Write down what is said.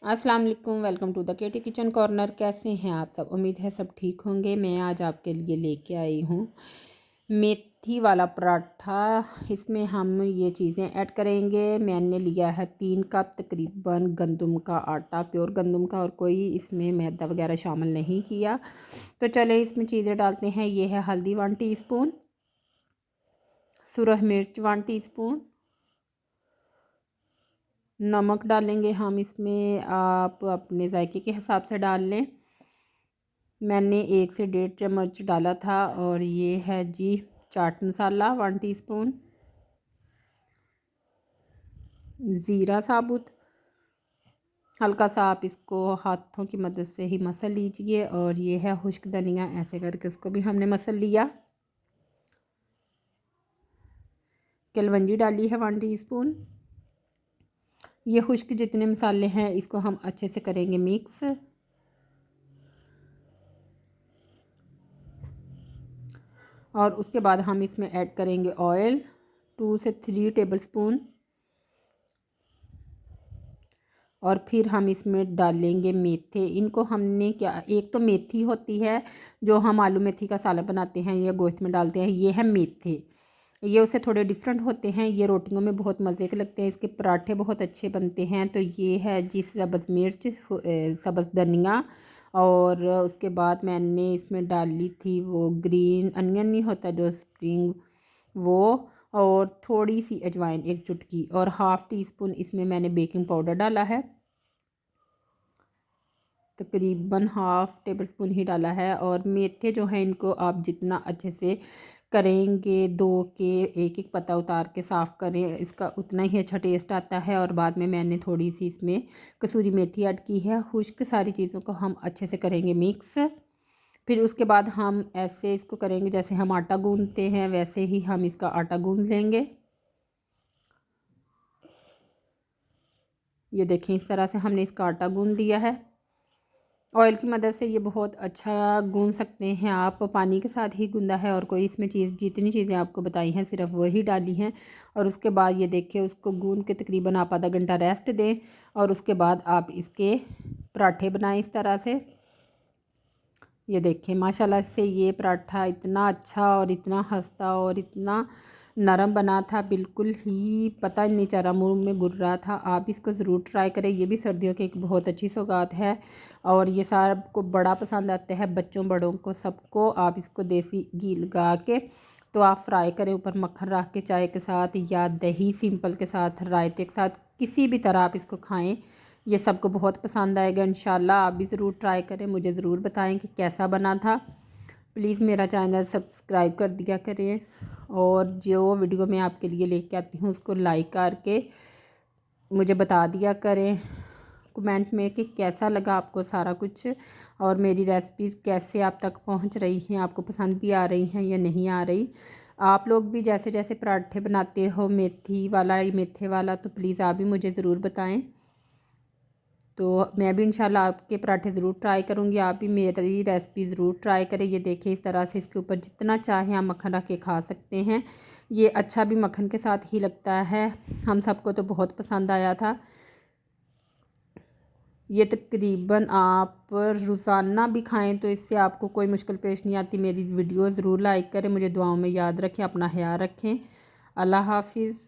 अस्सलाम वालेकुम। Welcome to the KT kitchen corner. कैसे हैं आप सब? उम्मीद है सब ठीक होंगे। मैं आज आपके लिए लेके आई हूँ मेथी वाला पराठा। इसमें हम ये चीज़ें ऐड करेंगे। मैंने लिया है 3 कप तकरीबन गंदम का आटा, प्योर गंदम का, और कोई इसमें मैदा वगैरह शामिल नहीं किया। तो चले इसमें चीज़ें डालते हैं। ये है हल्दी 1 टीस्पून, सुरख मिर्च 1 टीस्पून, नमक डालेंगे हम इसमें, आप अपने जायके के हिसाब से डाल लें। मैंने 1 से 1.5 चम्मच डाला था। और ये है जी चाट मसाला 1 टीस्पून, ज़ीरा साबुत, हल्का सा आप इसको हाथों की मदद से ही मसल लीजिए। और ये है खुश्क धनिया, ऐसे करके उसको भी हमने मसल लिया। कलवंजी डाली है 1 टीस्पून। ये खुश्क जितने मसाले हैं इसको हम अच्छे से करेंगे मिक्स। और उसके बाद हम इसमें ऐड करेंगे ऑयल 2 से 3 टेबलस्पून। और फिर हम इसमें डालेंगे मेथे। इनको हमने क्या, एक तो मेथी होती है जो हम आलू मेथी का सालन बनाते हैं या गोश्त में डालते हैं, ये है मेथे। ये उससे थोड़े डिफरेंट होते हैं। ये रोटियों में बहुत मज़े के लगते हैं, इसके पराठे बहुत अच्छे बनते हैं। तो ये है जी सब्ज़ मिर्च, सब्ज़ धनिया। और उसके बाद मैंने इसमें डाली थी वो ग्रीन अनियन नहीं होता जो स्प्रिंग, वो। और थोड़ी सी अजवाइन 1 चुटकी, और 1/2 टीस्पून इसमें मैंने बेकिंग पाउडर डाला है। तकरीबन 1/2 टेबलस्पून ही डाला है। और मेथे जो हैं इनको आप जितना अच्छे से करेंगे, धो के एक एक पत्ता उतार के साफ़ करें, इसका उतना ही अच्छा टेस्ट आता है। और बाद में मैंने थोड़ी सी इसमें कसूरी मेथी ऐड की है। खुश्क सारी चीज़ों को हम अच्छे से करेंगे मिक्स। फिर उसके बाद हम ऐसे इसको करेंगे जैसे हम आटा गूंदते हैं, वैसे ही हम इसका आटा गूंद लेंगे। ये देखें, इस तरह से हमने इसका आटा गूंद दिया है। ऑयल की मदद से ये बहुत अच्छा गूंद सकते हैं आप। पानी के साथ ही गूंदा है, और कोई इसमें चीज़, जितनी चीज़ें आपको बताई हैं सिर्फ वही डाली हैं। और उसके बाद ये देखिए, उसको गूंद के तकरीबन आप आधा घंटा रेस्ट दें। और उसके बाद आप इसके पराठे बनाएं इस तरह से। ये देखें, माशाल्लाह से ये पराठा इतना अच्छा और इतना खस्ता और इतना नरम बना था, बिल्कुल ही पता ही नहीं चल रहा, मुंह में घुल रहा था। आप इसको ज़रूर ट्राई करें। ये भी सर्दियों की एक बहुत अच्छी सौगात है। और ये सबको बड़ा पसंद आता है, बच्चों बड़ों को सबको। आप इसको देसी घी लगा के तो आप फ्राई करें, ऊपर मक्खन रख के चाय के साथ या दही सिंपल के साथ, रायते के साथ, किसी भी तरह आप इसको खाएं। ये सबको बहुत पसंद आएगा इंशाल्लाह। आप भी ज़रूर ट्राई करें, मुझे ज़रूर बताएं कि कैसा बना था। प्लीज़ मेरा चैनल सब्सक्राइब कर दिया करें। और जो वीडियो मैं आपके लिए लेके आती हूँ उसको लाइक करके मुझे बता दिया करें कमेंट में कि कैसा लगा आपको सारा कुछ, और मेरी रेसिपीज़ कैसे आप तक पहुँच रही हैं, आपको पसंद भी आ रही हैं या नहीं आ रही। आप लोग भी जैसे जैसे पराठे बनाते हो मेथी वाला या मेथे वाला, तो प्लीज़ आप भी मुझे ज़रूर बताएं। तो मैं भी इंशाल्लाह आपके पराठे ज़रूर ट्राई करूँगी। आप भी मेरी रेसिपी ज़रूर ट्राई करें। ये देखिए, इस तरह से इसके ऊपर जितना चाहे आप मक्खन रख के खा सकते हैं। ये अच्छा भी मक्खन के साथ ही लगता है। हम सबको तो बहुत पसंद आया था। ये तकरीबन आप रोज़ाना भी खाएं तो इससे आपको कोई मुश्किल पेश नहीं आती। मेरी वीडियो ज़रूर लाइक करें, मुझे दुआओं में याद रखें, अपना ख्याल रखें। अल्लाह हाफिज़।